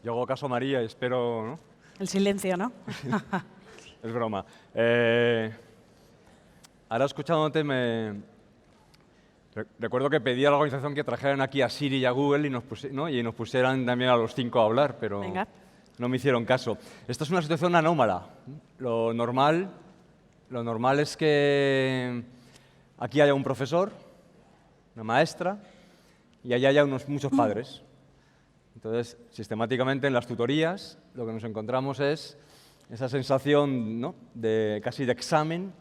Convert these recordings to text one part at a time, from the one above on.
Yo hago caso a María y espero, ¿no? El silencio, ¿no? Es broma. Ahora escuchándote recuerdo que pedí a la organización que trajeran aquí a Siri y a Google y nos pusieran también a los 5 a hablar, pero Venga. no me hicieron caso. Esta es una situación anómala. Lo normal es que aquí haya un profesor, una maestra, y allá haya muchos padres. Entonces, sistemáticamente en las tutorías lo que nos encontramos es esa sensación, ¿no?, casi de examen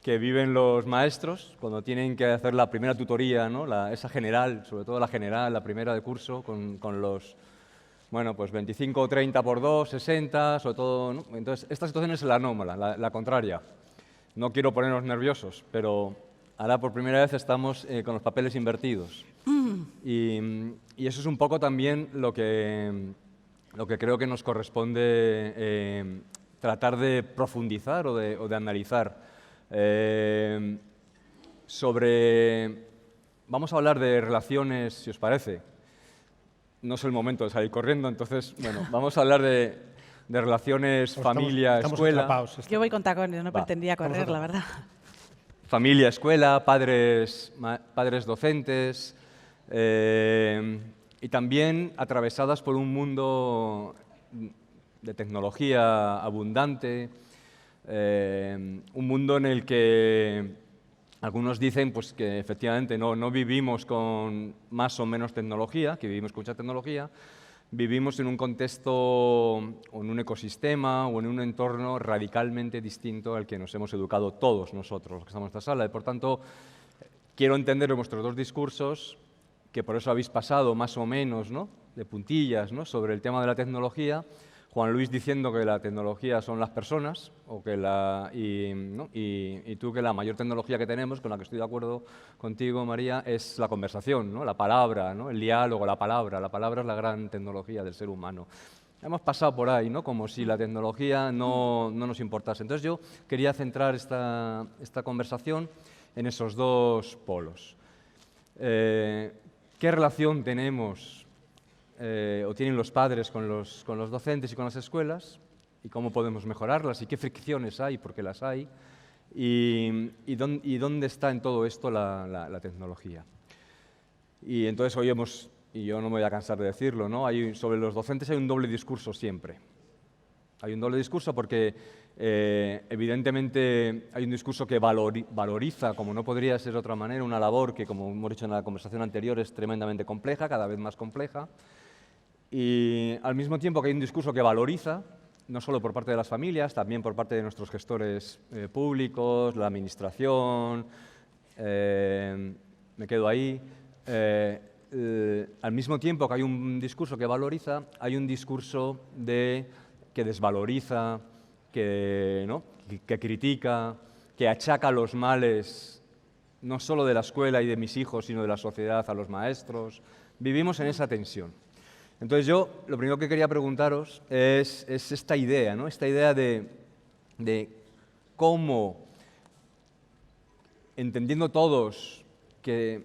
que viven los maestros cuando tienen que hacer la primera tutoría, ¿no?, esa general, sobre todo la general, la primera de curso, con los, bueno, pues 25 o 30 por 2, 60, sobre todo, ¿no? Entonces, esta situación es la anómala, la contraria. No quiero ponernos nerviosos, pero ahora por primera vez estamos con los papeles invertidos. Y eso es un poco también lo que creo que nos corresponde tratar de profundizar o de analizar. Vamos a hablar de relaciones, si os parece. No es el momento de salir corriendo, entonces, bueno, vamos a hablar de relaciones familia-escuela. Estamos Yo voy con tacones, no pretendía correr, la verdad. Familia-escuela, padres docentes, y también atravesadas por un mundo de tecnología abundante, un mundo en el que algunos dicen pues, que efectivamente no vivimos con más o menos tecnología, que vivimos con mucha tecnología, vivimos en un contexto o en un ecosistema o en un entorno radicalmente distinto al que nos hemos educado todos nosotros, los que estamos en esta sala. Y por tanto, quiero entender en vuestros dos discursos, que por eso habéis pasado más o menos, ¿no?, de puntillas, ¿no?, sobre el tema de la tecnología. Juan Luis diciendo que la tecnología son las personas, y tú que la mayor tecnología que tenemos, con la que estoy de acuerdo contigo, María, es la conversación, ¿no?, la palabra, ¿no?, el diálogo, la palabra. La palabra es la gran tecnología del ser humano. Hemos pasado por ahí, ¿no?, como si la tecnología no nos importase. Entonces yo quería centrar esta conversación en esos dos polos. ¿Qué relación tenemos o tienen los padres con los docentes y con las escuelas? ¿Y cómo podemos mejorarlas? ¿Y qué fricciones hay? ¿Por qué las hay? ¿Y dónde está en todo esto la tecnología? Y entonces hoy y yo no me voy a cansar de decirlo, ¿no?, sobre los docentes hay un doble discurso siempre. Hay un doble discurso porque evidentemente hay un discurso que valoriza, como no podría ser de otra manera, una labor que, como hemos dicho en la conversación anterior, es tremendamente compleja, cada vez más compleja. Y al mismo tiempo que hay un discurso que valoriza, no solo por parte de las familias, también por parte de nuestros gestores públicos, la administración, me quedo ahí. Al mismo tiempo que hay un discurso que valoriza, hay un discurso que desvaloriza, que critica, que achaca los males no solo de la escuela y de mis hijos, sino de la sociedad a los maestros. Vivimos en esa tensión. Entonces yo lo primero que quería preguntaros es esta idea, ¿no?, esta idea de cómo, entendiendo todos que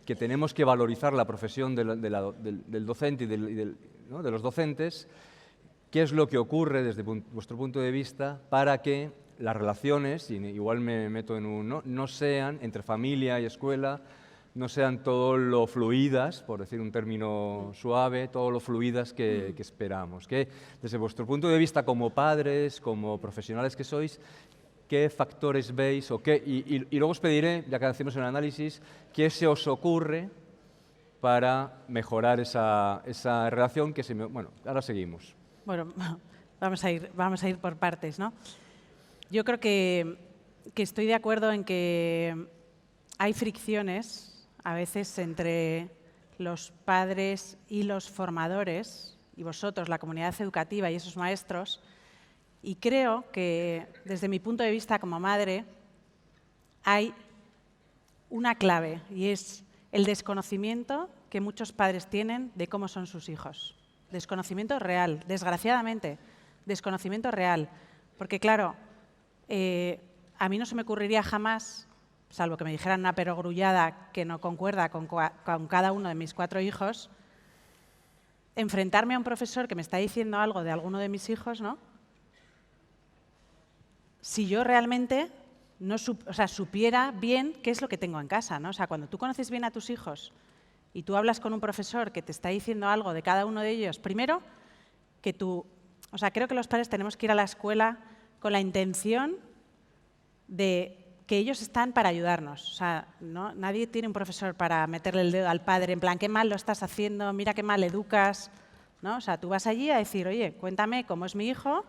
tenemos que valorizar la profesión del docente y de los docentes, ¿qué es lo que ocurre desde vuestro punto de vista para que las relaciones, y igual me meto en no sean entre familia y escuela, no sean todo lo fluidas, por decir un término suave, todo lo fluidas que esperamos? Que desde vuestro punto de vista como padres, como profesionales que sois, ¿qué factores veis y luego os pediré, ya que hacemos el análisis, qué se os ocurre para mejorar esa relación que bueno, ahora seguimos. Bueno, vamos a ir por partes, ¿no? Yo creo que estoy de acuerdo en que hay fricciones a veces entre los padres y los formadores, y vosotros, la comunidad educativa y esos maestros, y creo que desde mi punto de vista como madre hay una clave, y es el desconocimiento que muchos padres tienen de cómo son sus hijos. Desconocimiento real, desgraciadamente, desconocimiento real. Porque claro, a mí no se me ocurriría jamás, salvo que me dijeran una perogrullada que no concuerda con cada uno de mis 4 hijos, enfrentarme a un profesor que me está diciendo algo de alguno de mis hijos, ¿no? Si yo realmente no supiera bien qué es lo que tengo en casa, ¿no? O sea, cuando tú conoces bien a tus hijos y tú hablas con un profesor que te está diciendo algo de cada uno de ellos, primero, que tú, o sea, creo que los padres tenemos que ir a la escuela con la intención de que ellos están para ayudarnos. O sea, ¿no? Nadie tiene un profesor para meterle el dedo al padre, en plan, qué mal lo estás haciendo, mira qué mal educas, ¿no? O sea, tú vas allí a decir, oye, cuéntame cómo es mi hijo,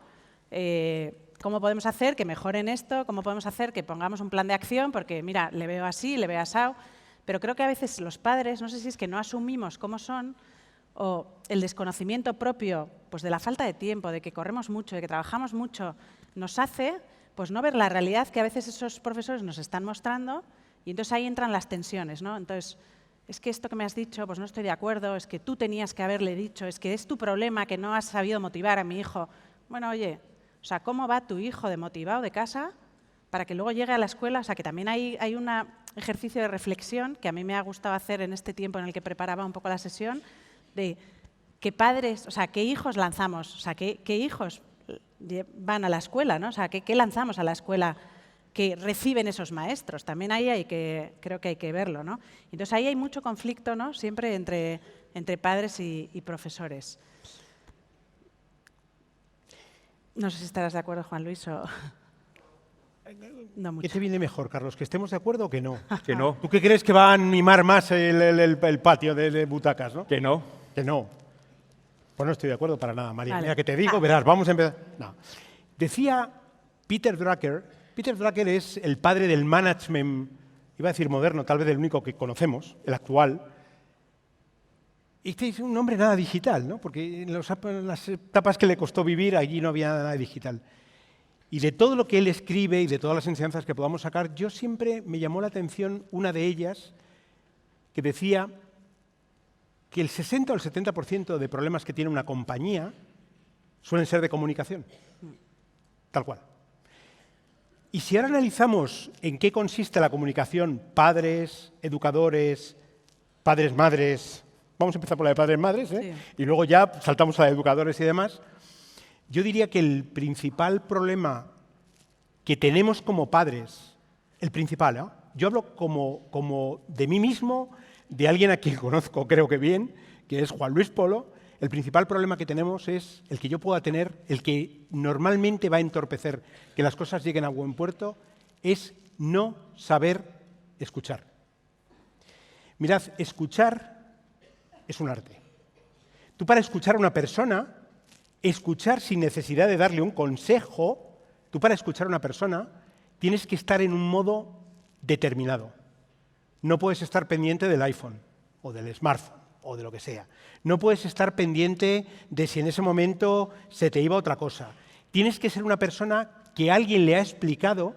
cómo podemos hacer que mejoren esto, cómo podemos hacer que pongamos un plan de acción, porque mira, le veo así, le veo asao. Pero creo que a veces los padres, no sé si es que no asumimos cómo son, o el desconocimiento propio pues de la falta de tiempo, de que corremos mucho, de que trabajamos mucho, nos hace pues no ver la realidad que a veces esos profesores nos están mostrando, y entonces ahí entran las tensiones, ¿no? Entonces, es que esto que me has dicho, pues no estoy de acuerdo, es que tú tenías que haberle dicho, es que es tu problema que no has sabido motivar a mi hijo. Bueno, oye, o sea, ¿cómo va tu hijo de motivado de casa para que luego llegue a la escuela? O sea, que también hay un ejercicio de reflexión que a mí me ha gustado hacer en este tiempo en el que preparaba un poco la sesión, de qué padres, o sea, qué hijos lanzamos, o sea, qué hijos van a la escuela, ¿no? O sea, qué lanzamos a la escuela que reciben esos maestros. También ahí creo que hay que verlo, ¿no? Entonces ahí hay mucho conflicto, ¿no? Siempre entre padres y profesores. No sé si estarás de acuerdo, Juan Luis, o no mucho. ¿Qué te viene mejor, Carlos? ¿Que estemos de acuerdo o que no? Que no. ¿Tú qué crees que va a animar más el patio de butacas, no? Que no. Que no. Pues no estoy de acuerdo para nada, María. Vale. Mira, que te digo, verás, vamos a empezar. No. Decía Peter Drucker es el padre del management, iba a decir moderno, tal vez el único que conocemos, el actual. Este es un hombre nada digital, ¿no? Porque en las etapas que le costó vivir, allí no había nada digital. Y de todo lo que él escribe y de todas las enseñanzas que podamos sacar, yo siempre me llamó la atención una de ellas que decía que el 60 o el 70% de problemas que tiene una compañía suelen ser de comunicación, tal cual. Y si ahora analizamos en qué consiste la comunicación, padres, educadores, padres, madres, vamos a empezar por la de padres, madres, Sí. Y luego ya saltamos a la de educadores y demás, yo diría que el principal problema que tenemos como padres, el principal, ¿eh? Yo hablo como de mí mismo, de alguien a quien conozco creo que bien, que es Juan Luis Polo. El principal problema que tenemos es el que yo pueda tener, el que normalmente va a entorpecer que las cosas lleguen a buen puerto, es no saber escuchar. Mirad, escuchar es un arte. Tú para escuchar a una persona, escuchar sin necesidad de darle un consejo, tú para escuchar a una persona tienes que estar en un modo determinado. No puedes estar pendiente del iPhone o del smartphone o de lo que sea. No puedes estar pendiente de si en ese momento se te iba otra cosa. Tienes que ser una persona que alguien le ha explicado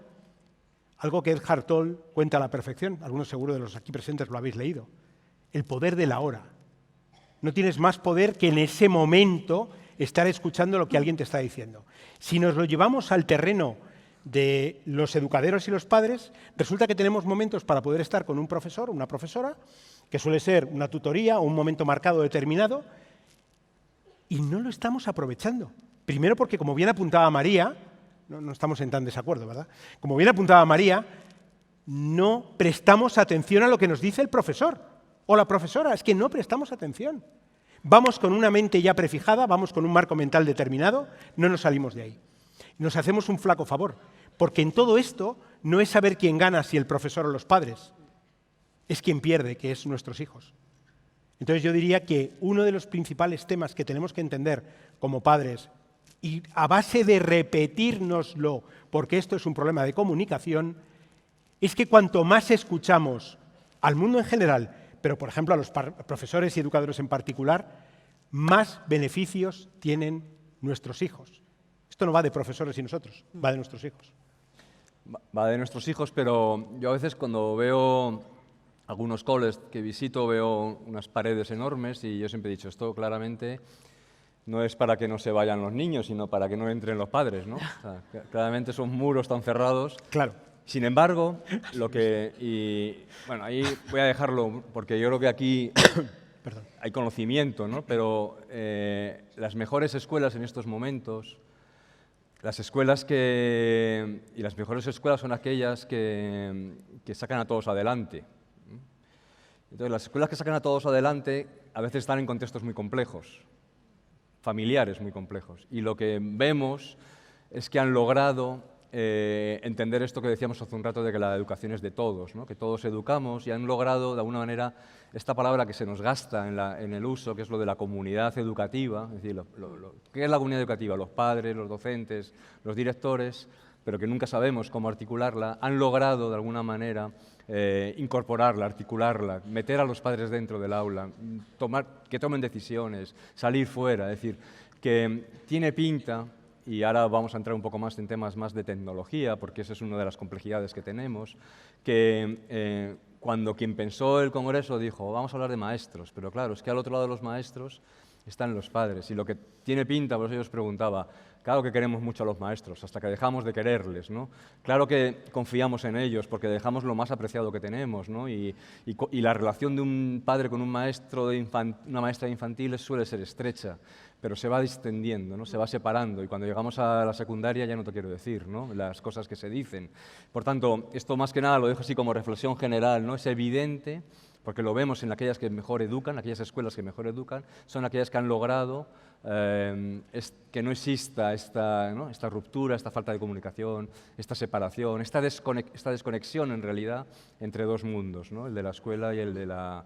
algo que Eckhart Tolle cuenta a la perfección. Algunos seguro de los aquí presentes lo habéis leído. El poder de la hora. No tienes más poder que en ese momento estar escuchando lo que alguien te está diciendo. Si nos lo llevamos al terreno de los educaderos y los padres, resulta que tenemos momentos para poder estar con un profesor o una profesora, que suele ser una tutoría o un momento marcado determinado, y no lo estamos aprovechando. Primero porque, como bien apuntaba María, no estamos en tan desacuerdo, ¿verdad? Como bien apuntaba María, no prestamos atención a lo que nos dice el profesor o la profesora, es que no prestamos atención. Vamos con una mente ya prefijada, vamos con un marco mental determinado, no nos salimos de ahí. Nos hacemos un flaco favor, porque en todo esto no es saber quién gana, si el profesor o los padres, es quien pierde, que es nuestros hijos. Entonces yo diría que uno de los principales temas que tenemos que entender como padres, y a base de repetírnoslo, porque esto es un problema de comunicación, es que cuanto más escuchamos al mundo en general, pero por ejemplo a los profesores y educadores en particular, más beneficios tienen nuestros hijos. Esto no va de profesores y nosotros, va de nuestros hijos. Va de nuestros hijos, pero yo a veces cuando veo algunos coles que visito veo unas paredes enormes y yo siempre he dicho, esto claramente no es para que no se vayan los niños, sino para que no entren los padres, ¿no? O sea, claramente son muros tan cerrados. Claro. Sin embargo, bueno, ahí voy a dejarlo, porque yo creo que aquí Perdón. hay conocimiento, ¿no? Pero las mejores escuelas en estos momentos, las mejores escuelas son aquellas que sacan a todos adelante. Entonces, las escuelas que sacan a todos adelante a veces están en contextos muy complejos, familiares muy complejos. Y lo que vemos es que han logrado entender esto que decíamos hace un rato de que la educación es de todos, ¿no? Que todos educamos, y han logrado, de alguna manera, esta palabra que se nos gasta en el uso, que es lo de la comunidad educativa. Es decir, ¿qué es la comunidad educativa? Los padres, los docentes, los directores, pero que nunca sabemos cómo articularla. Han logrado, de alguna manera, incorporarla, articularla, meter a los padres dentro del aula, que tomen decisiones, salir fuera. Es decir, que tiene pinta, y ahora vamos a entrar un poco más en temas más de tecnología, porque esa es una de las complejidades que tenemos, que cuando quien pensó el Congreso dijo, vamos a hablar de maestros, pero claro, es que al otro lado de los maestros están los padres, y lo que tiene pinta, por eso yo os preguntaba, claro que queremos mucho a los maestros, hasta que dejamos de quererles, ¿no? Claro que confiamos en ellos, porque dejamos lo más apreciado que tenemos, ¿no? Y la relación de un padre con un maestro una maestra de infantiles suele ser estrecha, pero se va distendiendo, ¿no? Se va separando, y cuando llegamos a la secundaria ya no te quiero decir, ¿no? Las cosas que se dicen. Por tanto, esto más que nada lo dejo así como reflexión general, ¿no? Es evidente, porque lo vemos en aquellas que mejor educan, aquellas escuelas que mejor educan, son aquellas que han logrado que no exista esta ruptura, esta falta de comunicación, esta separación, esta desconexión en realidad entre dos mundos, ¿no? El de la escuela y el de la,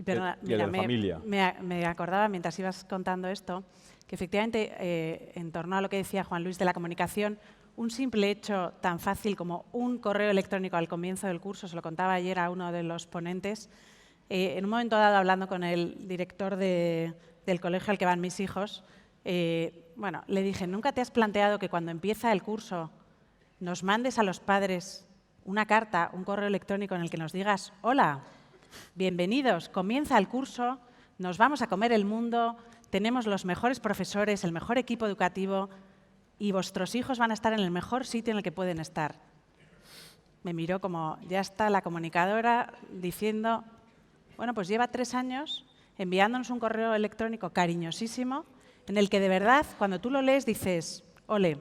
Perdona, y el de la familia. Me acordaba mientras ibas contando esto que efectivamente en torno a lo que decía Juan Luis de la comunicación, un simple hecho tan fácil como un correo electrónico al comienzo del curso, se lo contaba ayer a uno de los ponentes, en un momento dado hablando con el director del colegio al que van mis hijos, bueno, le dije, ¿nunca te has planteado que cuando empieza el curso nos mandes a los padres una carta, un correo electrónico en el que nos digas, hola, bienvenidos, comienza el curso, nos vamos a comer el mundo, tenemos los mejores profesores, el mejor equipo educativo y vuestros hijos van a estar en el mejor sitio en el que pueden estar? Me miró como, ya está la comunicadora diciendo, bueno, pues lleva 3 años enviándonos un correo electrónico cariñosísimo en el que de verdad, cuando tú lo lees, dices, ole,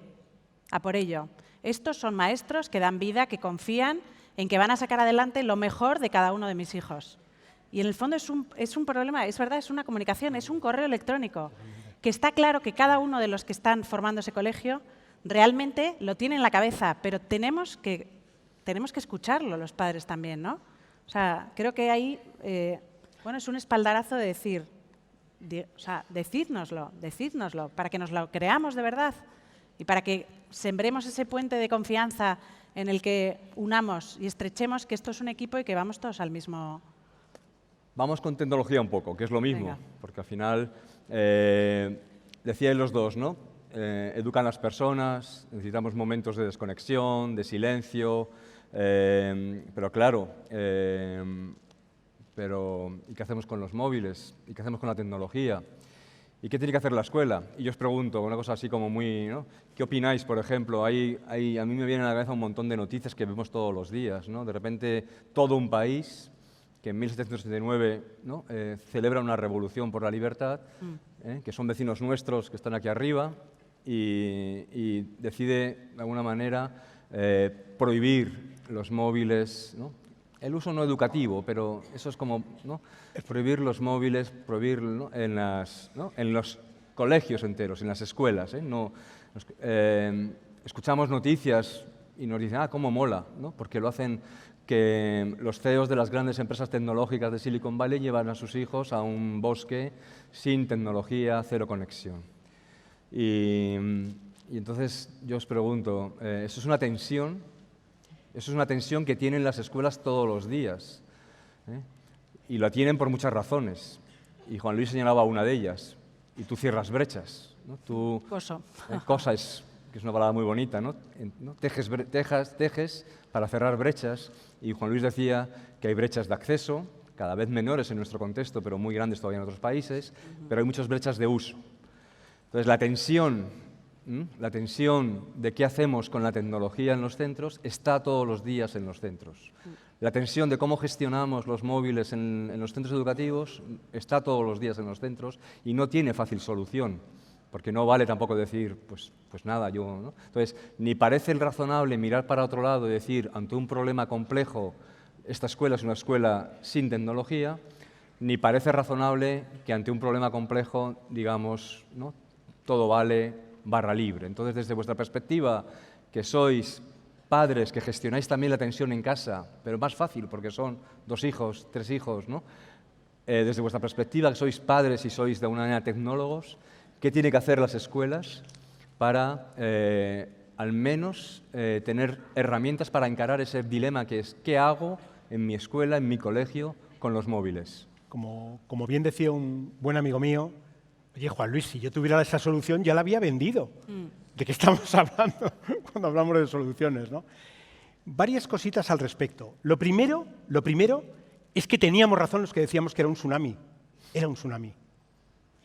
a por ello. Estos son maestros que dan vida, que confían en que van a sacar adelante lo mejor de cada uno de mis hijos. Y en el fondo es un problema, es verdad, es una comunicación, es un correo electrónico, que está claro que cada uno de los que están formando ese colegio realmente lo tiene en la cabeza, pero tenemos que escucharlo los padres también, ¿no? O sea, creo que ahí, bueno, es un espaldarazo de decir, o sea, decídnoslo, para que nos lo creamos de verdad y para que sembremos ese puente de confianza en el que unamos y estrechemos que esto es un equipo y que vamos todos al mismo. Vamos con tecnología un poco, que es lo mismo, Venga. porque al final, decíais los dos, ¿no? Educan las personas, necesitamos momentos de desconexión, de silencio, pero claro, ¿y qué hacemos con los móviles? ¿Y qué hacemos con la tecnología? ¿Y qué tiene que hacer la escuela? Y yo os pregunto, una cosa así como muy, ¿no? ¿Qué opináis, por ejemplo? A mí me vienen a la cabeza un montón de noticias que vemos todos los días, ¿no? De repente, todo un país que en 1779, ¿no? Celebra una revolución por la libertad, que son vecinos nuestros que están aquí arriba, y decide, de alguna manera, prohibir los móviles, ¿no? El uso no educativo, pero eso es como, ¿no? Prohibir los móviles, prohibir, ¿no? En los colegios enteros, en las escuelas. Escuchamos noticias y nos dicen, cómo mola, ¿no? Porque lo hacen que los CEOs de las grandes empresas tecnológicas de Silicon Valley llevan a sus hijos a un bosque sin tecnología, cero conexión. Y entonces yo os pregunto, ¿eso es una tensión? Eso es una tensión que tienen las escuelas todos los días, ¿eh? Y la tienen por muchas razones. Y Juan Luis señalaba una de ellas. Y tú cierras brechas, ¿no? Cosa es, que es una palabra muy bonita, ¿no? Tejes para cerrar brechas. Y Juan Luis decía que hay brechas de acceso, cada vez menores en nuestro contexto, pero muy grandes todavía en otros países, pero hay muchas brechas de uso. Entonces, la tensión La tensión de qué hacemos con la tecnología en los centros está todos los días en los centros. La tensión de cómo gestionamos los móviles en los centros educativos está todos los días en los centros y no tiene fácil solución, porque no vale tampoco decir, pues nada, yo, ¿no? Entonces, ni parece razonable mirar para otro lado y decir, ante un problema complejo, esta escuela es una escuela sin tecnología, ni parece razonable que ante un problema complejo digamos, ¿no?, todo vale barra libre. Entonces, desde vuestra perspectiva, que sois padres, que gestionáis también la tensión en casa, pero más fácil porque son 2 hijos, 3 hijos, ¿no? Desde vuestra perspectiva, que sois padres y sois de alguna manera tecnólogos, ¿qué tienen que hacer las escuelas para al menos tener herramientas para encarar ese dilema que es ¿qué hago en mi escuela, en mi colegio, con los móviles? Como bien decía un buen amigo mío, oye, Juan Luis, si yo tuviera esa solución ya la había vendido. ¿De qué estamos hablando cuando hablamos de soluciones, ¿no? Varias cositas al respecto. Lo primero es que teníamos razón los que decíamos que era un tsunami. Era un tsunami.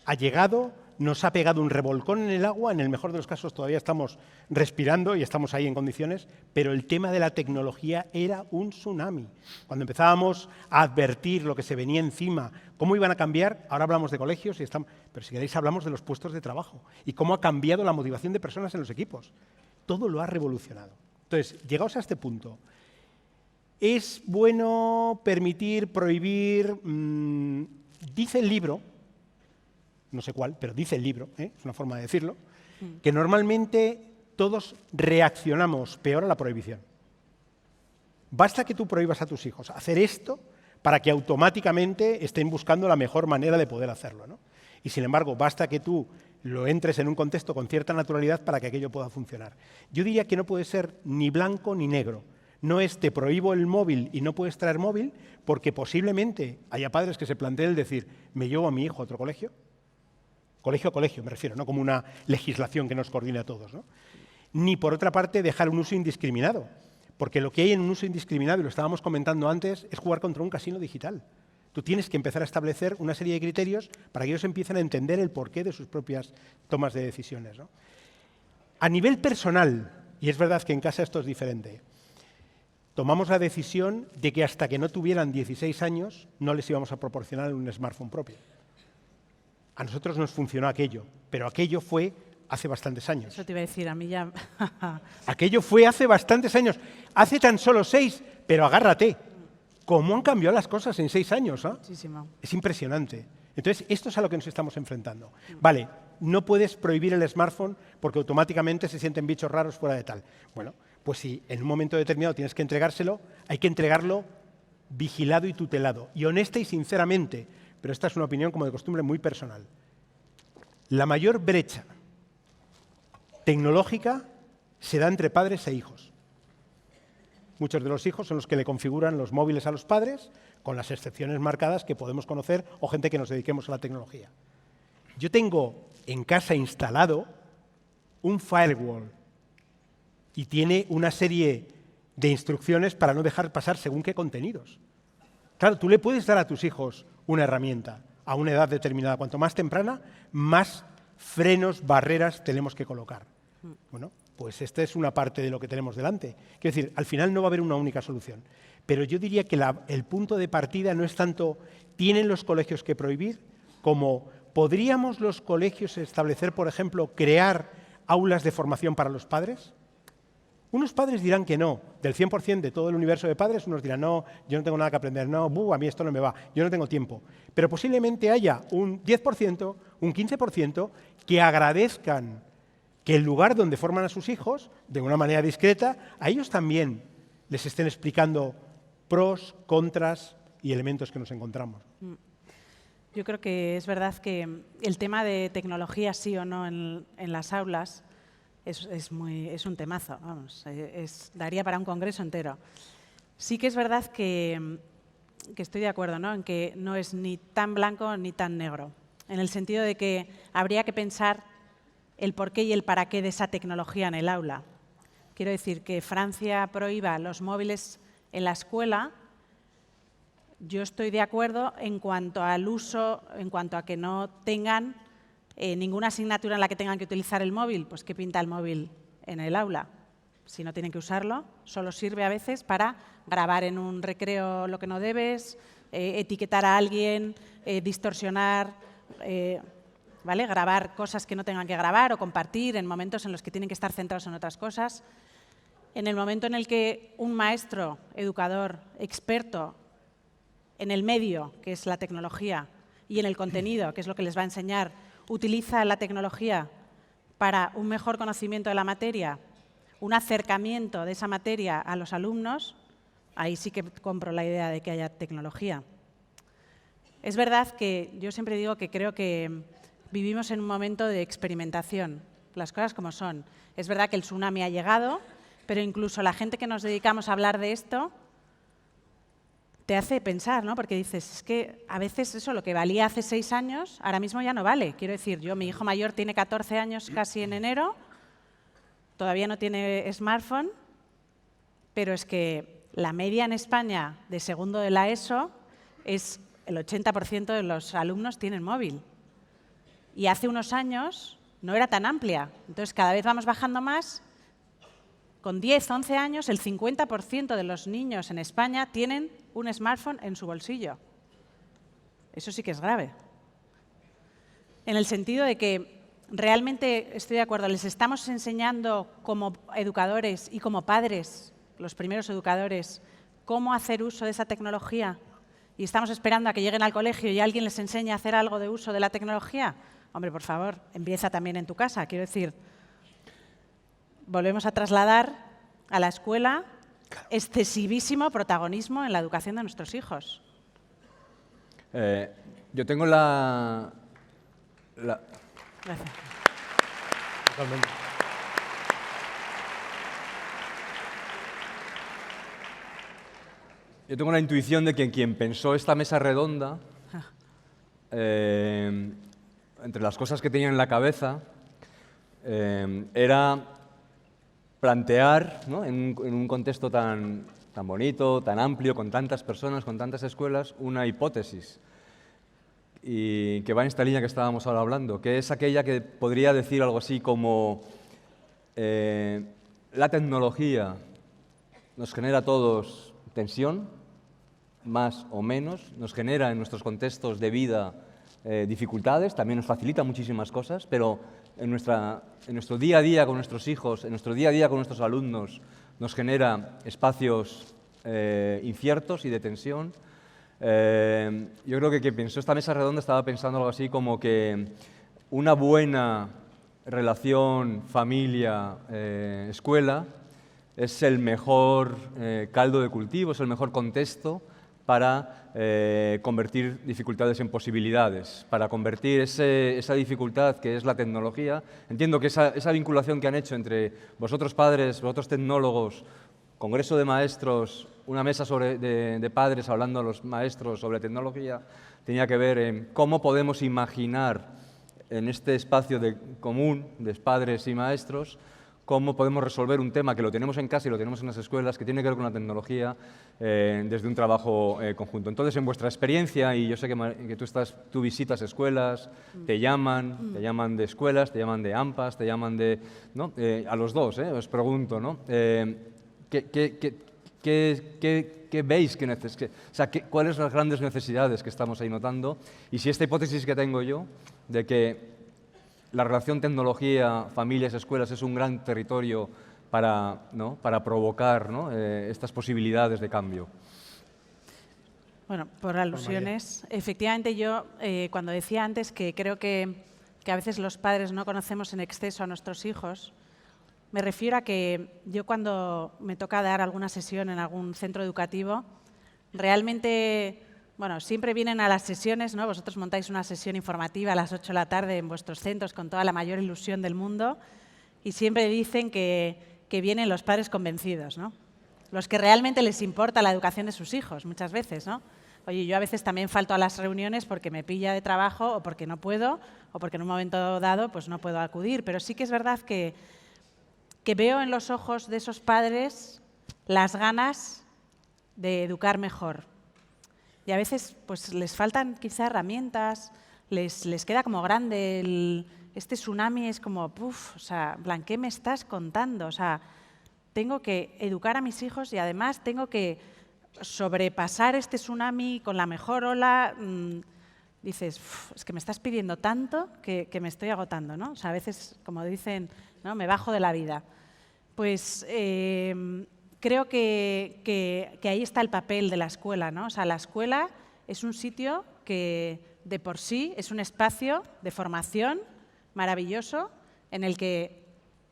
Ha llegado, nos ha pegado un revolcón en el agua, en el mejor de los casos todavía estamos respirando y estamos ahí en condiciones, pero el tema de la tecnología era un tsunami. Cuando empezábamos a advertir lo que se venía encima, cómo iban a cambiar, ahora hablamos de colegios, pero si queréis hablamos de los puestos de trabajo y cómo ha cambiado la motivación de personas en los equipos. Todo lo ha revolucionado. Entonces, llegados a este punto, ¿es bueno permitir, prohibir? Dice el libro, no sé cuál, pero dice el libro, es una forma de decirlo, que normalmente todos reaccionamos peor a la prohibición. Basta que tú prohíbas a tus hijos hacer esto para que automáticamente estén buscando la mejor manera de poder hacerlo, ¿no? Y sin embargo, basta que tú lo entres en un contexto con cierta naturalidad para que aquello pueda funcionar. Yo diría que no puede ser ni blanco ni negro. No es te prohíbo el móvil y no puedes traer móvil, porque posiblemente haya padres que se planteen el decir, ¿me llevo a mi hijo a otro colegio? Colegio a colegio, me refiero, no como una legislación que nos coordine a todos, ¿no? Ni, por otra parte, dejar un uso indiscriminado, porque lo que hay en un uso indiscriminado, y lo estábamos comentando antes, es jugar contra un casino digital. Tú tienes que empezar a establecer una serie de criterios para que ellos empiecen a entender el porqué de sus propias tomas de decisiones, ¿no? A nivel personal, y es verdad que en casa esto es diferente, tomamos la decisión de que hasta que no tuvieran 16 años no les íbamos a proporcionar un smartphone propio. A nosotros nos funcionó aquello, pero aquello fue hace bastantes años. Eso te iba a decir, a mí ya... Aquello fue hace bastantes años, hace tan solo 6, pero agárrate. ¿Cómo han cambiado las cosas en 6 años? Muchísimo. Es impresionante. Entonces, esto es a lo que nos estamos enfrentando. Vale, no puedes prohibir el smartphone porque automáticamente se sienten bichos raros fuera de tal. Bueno, pues si en un momento determinado tienes que entregárselo, hay que entregarlo vigilado y tutelado. Y honesta y sinceramente, pero esta es una opinión como de costumbre muy personal. La mayor brecha tecnológica se da entre padres e hijos. Muchos de los hijos son los que le configuran los móviles a los padres, con las excepciones marcadas que podemos conocer o gente que nos dediquemos a la tecnología. Yo tengo en casa instalado un firewall y tiene una serie de instrucciones para no dejar pasar según qué contenidos. Claro, tú le puedes dar a tus hijos una herramienta a una edad determinada. Cuanto más temprana, más frenos, barreras tenemos que colocar. Bueno, pues esta es una parte de lo que tenemos delante. Quiero decir, al final no va a haber una única solución. Pero yo diría que el punto de partida no es tanto ¿tienen los colegios que prohibir? Como ¿podríamos los colegios establecer, por ejemplo, crear aulas de formación para los padres? Unos padres dirán que no. Del 100% de todo el universo de padres, unos dirán, no, yo no tengo nada que aprender, no, a mí esto no me va, yo no tengo tiempo. Pero posiblemente haya un 10%, un 15% que agradezcan que el lugar donde forman a sus hijos, de una manera discreta, a ellos también les estén explicando pros, contras y elementos que nos encontramos. Yo creo que es verdad que el tema de tecnología, sí o no, en las aulas es un temazo, vamos, daría para un congreso entero. Sí que es verdad que estoy de acuerdo, ¿no?, en que no es ni tan blanco ni tan negro, en el sentido de que habría que pensar el porqué y el para qué de esa tecnología en el aula. Quiero decir, que Francia prohíba los móviles en la escuela, yo estoy de acuerdo en cuanto al uso, en cuanto a que no tengan ninguna asignatura en la que tengan que utilizar el móvil, pues ¿qué pinta el móvil en el aula? Si no tienen que usarlo, solo sirve a veces para grabar en un recreo lo que no debes, etiquetar a alguien, distorsionar, ¿vale? Grabar cosas que no tengan que grabar o compartir en momentos en los que tienen que estar centrados en otras cosas. En el momento en el que un maestro, educador, experto en el medio, que es la tecnología, y en el contenido, que es lo que les va a enseñar, utiliza la tecnología para un mejor conocimiento de la materia, un acercamiento de esa materia a los alumnos, ahí sí que compro la idea de que haya tecnología. Es verdad que yo siempre digo que creo que vivimos en un momento de experimentación, las cosas como son. Es verdad que el tsunami ha llegado, pero incluso la gente que nos dedicamos a hablar de esto te hace pensar, ¿no? Porque dices, es que a veces eso, lo que valía hace 6 años, ahora mismo ya no vale. Quiero decir, mi hijo mayor tiene 14 años casi en enero, todavía no tiene smartphone, pero es que la media en España de segundo de la ESO es el 80% de los alumnos tienen móvil. Y hace unos años no era tan amplia. Entonces, cada vez vamos bajando más. Con 10, 11 años, el 50% de los niños en España tienen un smartphone en su bolsillo. Eso sí que es grave. En el sentido de que realmente, estoy de acuerdo, les estamos enseñando como educadores y como padres, los primeros educadores, cómo hacer uso de esa tecnología y estamos esperando a que lleguen al colegio y alguien les enseñe a hacer algo de uso de la tecnología. Hombre, por favor, empieza también en tu casa. Quiero decir, volvemos a trasladar a la escuela excesivísimo protagonismo en la educación de nuestros hijos. Yo tengo la... Gracias. Totalmente. Yo tengo la intuición de que quien pensó esta mesa redonda, entre las cosas que tenía en la cabeza, era plantear, ¿no? en un contexto tan bonito, tan amplio, con tantas personas, con tantas escuelas, una hipótesis. Y que va en esta línea que estábamos ahora hablando, que es aquella que podría decir algo así como la tecnología nos genera a todos tensión, más o menos, nos genera en nuestros contextos de vida dificultades, también nos facilita muchísimas cosas, pero en nuestro día a día con nuestros hijos, en nuestro día a día con nuestros alumnos, nos genera espacios inciertos y de tensión. Yo creo que quien pensó esta mesa redonda estaba pensando algo así como que una buena relación familia-escuela es el mejor caldo de cultivo, es el mejor contexto para convertir dificultades en posibilidades, para convertir esa dificultad que es la tecnología. Entiendo que esa vinculación que han hecho entre vosotros padres, vosotros tecnólogos, Congreso de Maestros, una mesa de padres hablando a los maestros sobre tecnología, tenía que ver en cómo podemos imaginar en este espacio común de padres y maestros, cómo podemos resolver un tema que lo tenemos en casa y lo tenemos en las escuelas, que tiene que ver con la tecnología desde un trabajo conjunto. Entonces, en vuestra experiencia, y yo sé que tú visitas escuelas, te llaman de escuelas, te llaman de AMPAs, te llaman de... ¿no? A los dos, os pregunto, ¿no? ¿Qué veis que cuáles son las grandes necesidades que estamos ahí notando? Y si esta hipótesis que tengo yo, de que la relación tecnología, familias, escuelas es un gran territorio para provocar, ¿no? Estas posibilidades de cambio. Bueno, por alusiones, efectivamente yo cuando decía antes que creo que a veces los padres no conocemos en exceso a nuestros hijos, me refiero a que yo cuando me toca dar alguna sesión en algún centro educativo, realmente, bueno, siempre vienen a las sesiones, ¿no? Vosotros montáis una sesión informativa a las 8 de la tarde en vuestros centros con toda la mayor ilusión del mundo y siempre dicen que vienen los padres convencidos, ¿no? Los que realmente les importa la educación de sus hijos, muchas veces, ¿no? Oye, yo a veces también falto a las reuniones porque me pilla de trabajo o porque no puedo o porque en un momento dado pues no puedo acudir, pero sí que es verdad que veo en los ojos de esos padres las ganas de educar mejor. Y a veces pues, les faltan quizá herramientas, les queda como grande este tsunami, es como, puf, o sea, en plan, ¿qué me estás contando? O sea, tengo que educar a mis hijos y además tengo que sobrepasar este tsunami con la mejor ola. Dices, es que me estás pidiendo tanto que me estoy agotando, ¿no? O sea, a veces, como dicen, ¿no? Me bajo de la vida. Pues creo que ahí está el papel de la escuela, ¿no? O sea, la escuela es un sitio que de por sí es un espacio de formación maravilloso en el que,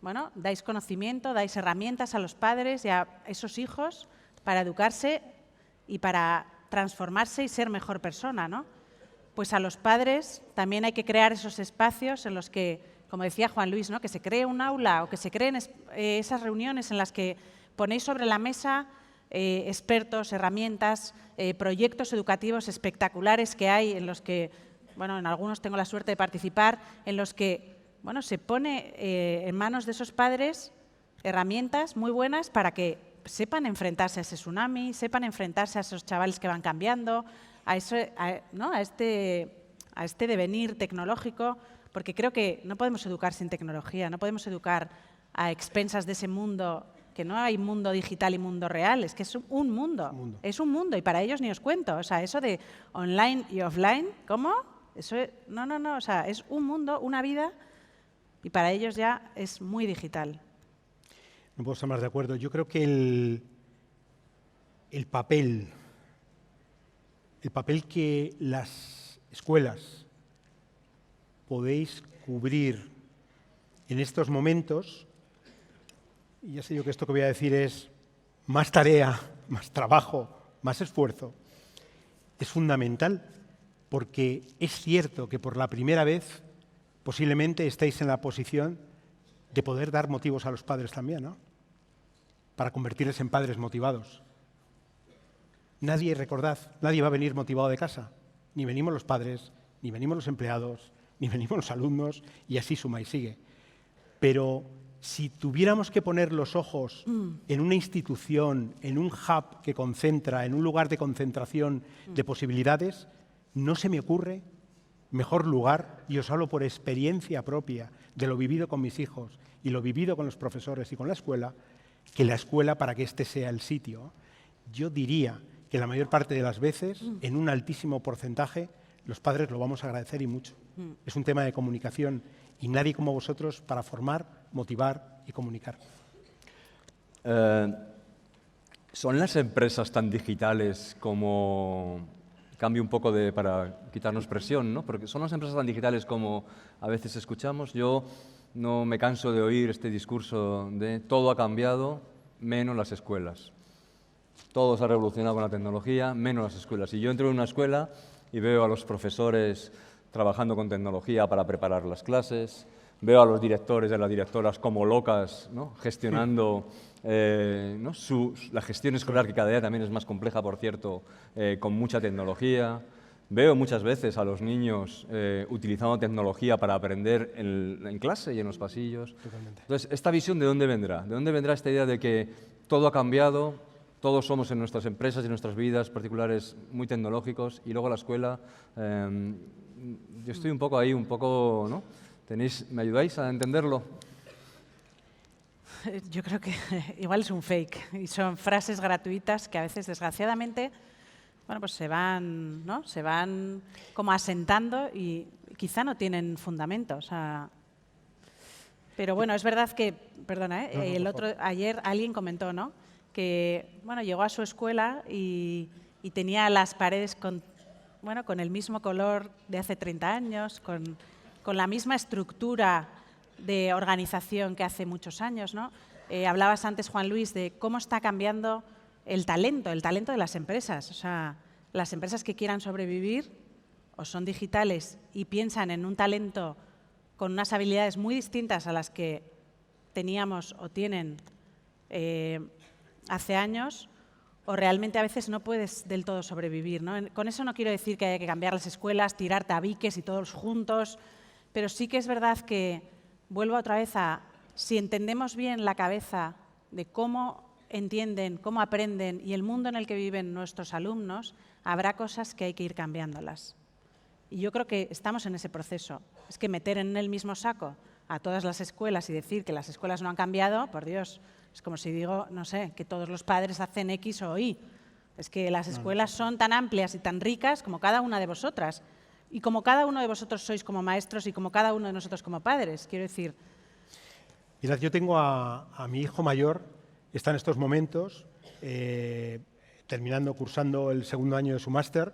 bueno, dais conocimiento, dais herramientas a los padres y a esos hijos para educarse y para transformarse y ser mejor persona, ¿no? Pues a los padres también hay que crear esos espacios en los que, como decía Juan Luis, ¿no? Que se cree un aula o que se creen esas reuniones en las que ponéis sobre la mesa expertos, herramientas, proyectos educativos espectaculares que hay en los que, bueno, en algunos tengo la suerte de participar, en los que, bueno, se pone en manos de esos padres herramientas muy buenas para que sepan enfrentarse a ese tsunami, sepan enfrentarse a esos chavales que van cambiando, ¿no? a este devenir tecnológico, porque creo que no podemos educar sin tecnología, no podemos educar a expensas de ese mundo, que no hay mundo digital y mundo real, es que es un mundo. Es un mundo y para ellos ni os cuento. O sea, eso de online y offline, ¿cómo? Eso no, o sea, es un mundo, una vida y para ellos ya es muy digital. No puedo estar más de acuerdo. Yo creo que el papel que las escuelas podéis cubrir en estos momentos, y ya sé yo que esto que voy a decir es más tarea, más trabajo, más esfuerzo, es fundamental, porque es cierto que por la primera vez posiblemente estáis en la posición de poder dar motivos a los padres también, ¿no? Para convertirles en padres motivados. Recordad, nadie va a venir motivado de casa. Ni venimos los padres, ni venimos los empleados, ni venimos los alumnos, y así suma y sigue. Pero si tuviéramos que poner los ojos en una institución, en un hub que concentra, en un lugar de concentración de posibilidades, no se me ocurre mejor lugar, y os hablo por experiencia propia de lo vivido con mis hijos y lo vivido con los profesores y con la escuela, que la escuela para que este sea el sitio. Yo diría que la mayor parte de las veces, en un altísimo porcentaje, los padres lo vamos a agradecer y mucho. Es un tema de comunicación y nadie como vosotros para formar, motivar y comunicar. ¿Son las empresas tan digitales como... Cambio un poco para quitarnos presión, ¿no? Porque son las empresas tan digitales como a veces escuchamos. Yo no me canso de oír este discurso de todo ha cambiado, menos las escuelas. Todo se ha revolucionado con la tecnología, menos las escuelas. Y yo entro en una escuela y veo a los profesores trabajando con tecnología para preparar las clases, veo a los directores y a las directoras como locas, ¿no? Gestionando ¿no? La gestión escolar, que cada día también es más compleja, por cierto, con mucha tecnología. Veo muchas veces a los niños utilizando tecnología para aprender en clase y en los pasillos. Totalmente. Entonces, ¿esta visión de dónde vendrá? ¿De dónde vendrá esta idea de que todo ha cambiado, todos somos en nuestras empresas y en nuestras vidas particulares muy tecnológicos y luego la escuela? Yo estoy un poco ahí, ¿no? ¿Me ayudáis a entenderlo? Yo creo que igual es un fake y son frases gratuitas que a veces, desgraciadamente, bueno, pues se van, ¿no? Se van como asentando y quizá no tienen fundamento. O sea, pero bueno, es verdad que, perdona, ayer alguien comentó, ¿no? Que bueno, llegó a su escuela y tenía las paredes con el mismo color de hace 30 años, con la misma estructura de organización que hace muchos años, ¿no? Hablabas antes, Juan Luis, de cómo está cambiando el talento de las empresas. O sea, las empresas que quieran sobrevivir o son digitales y piensan en un talento con unas habilidades muy distintas a las que teníamos o tienen hace años, o realmente a veces no puedes del todo sobrevivir, ¿no? Con eso no quiero decir que haya que cambiar las escuelas, tirar tabiques y todos juntos, pero sí que es verdad que vuelvo otra vez si entendemos bien la cabeza de cómo entienden, cómo aprenden y el mundo en el que viven nuestros alumnos, habrá cosas que hay que ir cambiándolas. Y yo creo que estamos en ese proceso. Es que meter en el mismo saco a todas las escuelas y decir que las escuelas no han cambiado, por Dios, es como si digo, no sé, que todos los padres hacen X o Y. Es que las escuelas son tan amplias y tan ricas como cada una de vosotras. Y como cada uno de vosotros sois como maestros y como cada uno de nosotros como padres. Quiero decir... Mirad, yo tengo a mi hijo mayor, está en estos momentos, cursando el segundo año de su máster.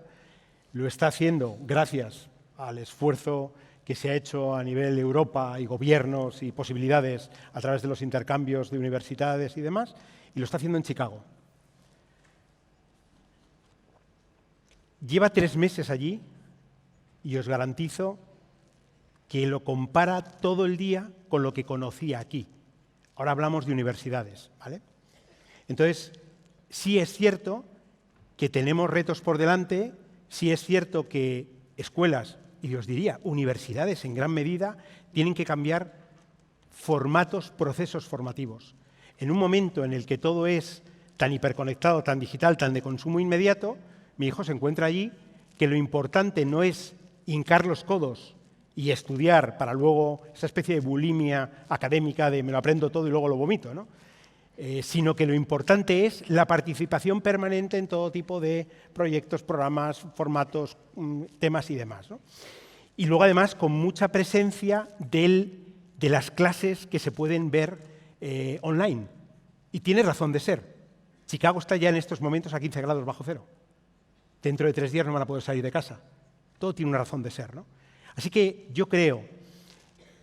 Lo está haciendo gracias al esfuerzo que se ha hecho a nivel de Europa y gobiernos y posibilidades a través de los intercambios de universidades y demás, y lo está haciendo en Chicago. Lleva 3 meses allí y os garantizo que lo compara todo el día con lo que conocía aquí. Ahora hablamos de universidades, ¿vale? Entonces, sí es cierto que tenemos retos por delante, sí es cierto que escuelas, y os diría, universidades en gran medida, tienen que cambiar formatos, procesos formativos. En un momento en el que todo es tan hiperconectado, tan digital, tan de consumo inmediato, mi hijo se encuentra allí que lo importante no es hincar los codos y estudiar para luego esa especie de bulimia académica de me lo aprendo todo y luego lo vomito, ¿no? Sino que lo importante es la participación permanente en todo tipo de proyectos, programas, formatos, temas y demás, ¿no? Y luego, además, con mucha presencia de las clases que se pueden ver online. Y tiene razón de ser. Chicago está ya en estos momentos a 15 grados bajo cero. Dentro de 3 días no van a poder salir de casa. Todo tiene una razón de ser, ¿no? Así que yo creo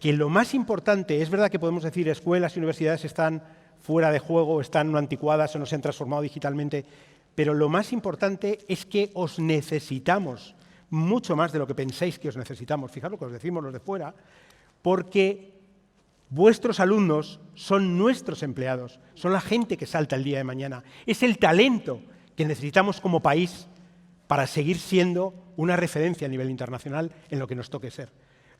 que lo más importante, es verdad que podemos decir escuelas y universidades están fuera de juego, están anticuadas o no se han transformado digitalmente, pero lo más importante es que os necesitamos mucho más de lo que pensáis que os necesitamos. Fijaros lo que os decimos los de fuera, porque vuestros alumnos son nuestros empleados, son la gente que salta el día de mañana. Es el talento que necesitamos como país para seguir siendo una referencia a nivel internacional en lo que nos toque ser.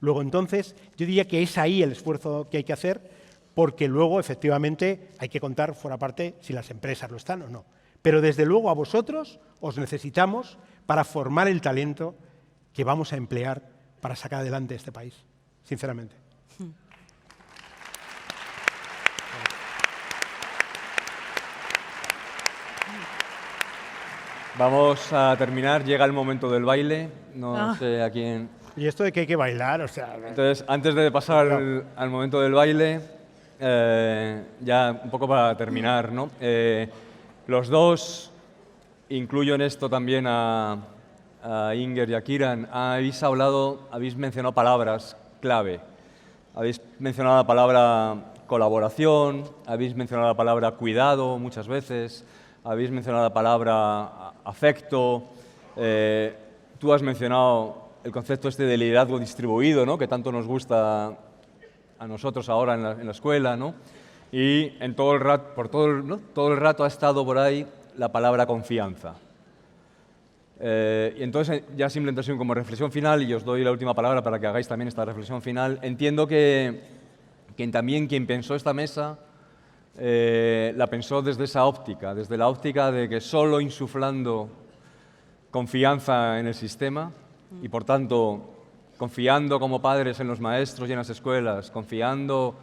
Luego, entonces, yo diría que es ahí el esfuerzo que hay que hacer, porque luego, efectivamente, hay que contar fuera parte si las empresas lo están o no. Pero, desde luego, a vosotros os necesitamos para formar el talento que vamos a emplear para sacar adelante este país, sinceramente. Vamos a terminar, llega el momento del baile, no sé a quién... Y esto de que hay que bailar, o sea... Entonces, antes de pasar al momento del baile, ya un poco para terminar, ¿no? Los dos, incluyo en esto también a Inger y a Kiran, habéis mencionado palabras clave. Habéis mencionado la palabra colaboración, habéis mencionado la palabra cuidado muchas veces, habéis mencionado la palabra afecto, tú has mencionado el concepto este de liderazgo distribuido, ¿no? Que tanto nos gusta a nosotros ahora en la escuela, ¿no? Y en todo el rato, todo el rato ha estado por ahí la palabra confianza. Y entonces, ya simplemente como reflexión final, y os doy la última palabra para que hagáis también esta reflexión final, entiendo que también quien pensó esta mesa la pensó desde esa óptica, desde la óptica de que solo insuflando confianza en el sistema y, por tanto, confiando como padres en los maestros y en las escuelas, confiando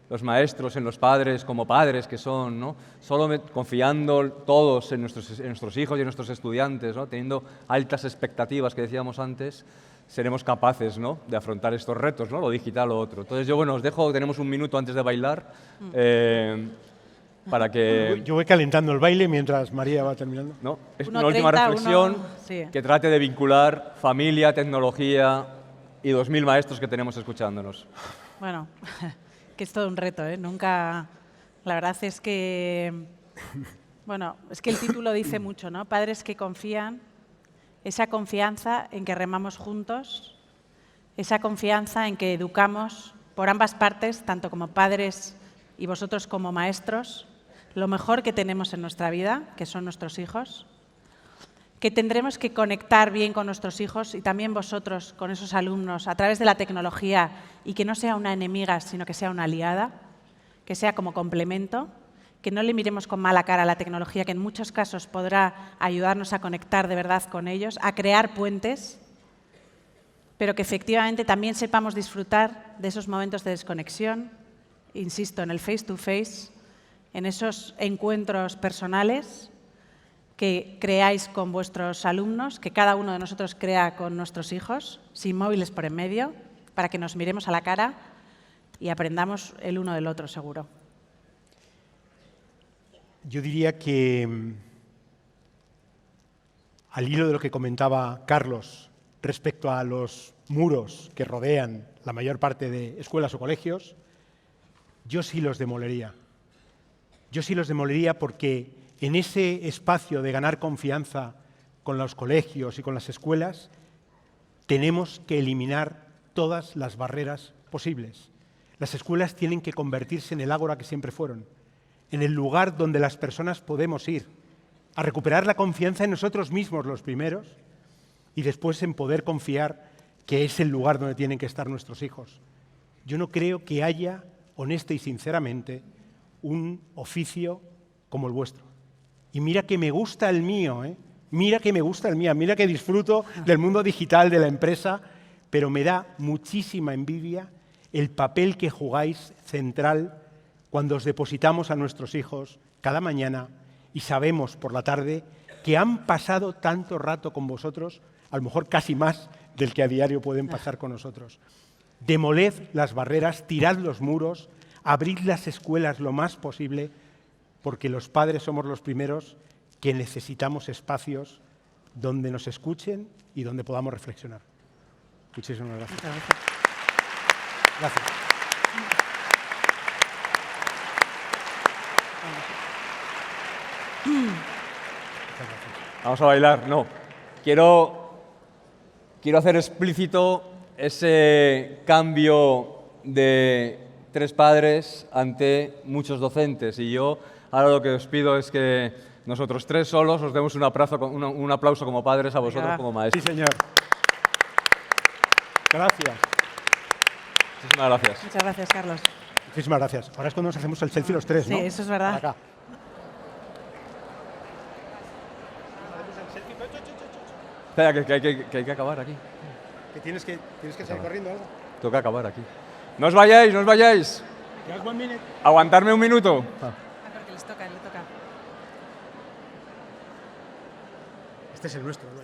los maestros en los padres como padres que son, ¿no? Solo confiando todos en nuestros hijos y en nuestros estudiantes, ¿no? Teniendo altas expectativas que decíamos antes, seremos capaces, ¿no? De afrontar estos retos, ¿no? Lo digital o otro. Entonces yo, os dejo, tenemos un minuto antes de bailar, para que... Yo voy calentando el baile mientras María va terminando. ¿No? Es una última reflexión que trate de vincular familia, tecnología y 2.000 maestros que tenemos escuchándonos. Bueno, que es todo un reto, ¿eh? Nunca... La verdad es que... Bueno, es que el título dice mucho, ¿no? Padres que confían, esa confianza en que remamos juntos, esa confianza en que educamos por ambas partes, tanto como padres y vosotros como maestros, lo mejor que tenemos en nuestra vida, que son nuestros hijos, que tendremos que conectar bien con nuestros hijos y también vosotros con esos alumnos a través de la tecnología y que no sea una enemiga, sino que sea una aliada, que sea como complemento, que no le miremos con mala cara a la tecnología, que en muchos casos podrá ayudarnos a conectar de verdad con ellos, a crear puentes pero que efectivamente también sepamos disfrutar de esos momentos de desconexión, insisto, en el face-to-face, en esos encuentros personales que creáis con vuestros alumnos, que cada uno de nosotros crea con nuestros hijos, sin móviles por en medio, para que nos miremos a la cara y aprendamos el uno del otro, seguro. Yo diría que, al hilo de lo que comentaba Carlos respecto a los muros que rodean la mayor parte de escuelas o colegios, yo sí los demolería. Yo sí los demolería porque en ese espacio de ganar confianza con los colegios y con las escuelas tenemos que eliminar todas las barreras posibles. Las escuelas tienen que convertirse en el ágora que siempre fueron, en el lugar donde las personas podemos ir a recuperar la confianza en nosotros mismos los primeros y después en poder confiar que es el lugar donde tienen que estar nuestros hijos. Yo no creo que haya, honesta y sinceramente, un oficio como el vuestro. Y mira que me gusta el mío, ¿eh? Mira que me gusta el mío, mira que disfruto del mundo digital de la empresa, pero me da muchísima envidia el papel que jugáis central cuando os depositamos a nuestros hijos cada mañana y sabemos por la tarde que han pasado tanto rato con vosotros, a lo mejor casi más del que a diario pueden pasar con nosotros. Demoled las barreras, tirad los muros, abrid las escuelas lo más posible, porque los padres somos los primeros que necesitamos espacios donde nos escuchen y donde podamos reflexionar. Muchísimas gracias. Muchas gracias. Gracias. Vamos a bailar, no. Quiero hacer explícito ese cambio de 3 padres ante muchos docentes. Y yo ahora lo que os pido es que nosotros 3 solos os demos un aplauso como padres a vosotros Venga. como Sí, maestros. señor. Gracias. Muchísimas gracias. Muchas gracias, Carlos. Muchísimas gracias. Ahora es cuando nos hacemos el selfie los 3, ¿no? Sí, eso es verdad. Para acá. Espera, que hay que acabar aquí. Que tienes que salir corriendo algo. Tengo que acabar aquí. No os vayáis, no os vayáis. Just 1 minute. Aguantarme un minuto. Porque les toca. Este es el nuestro, ¿no?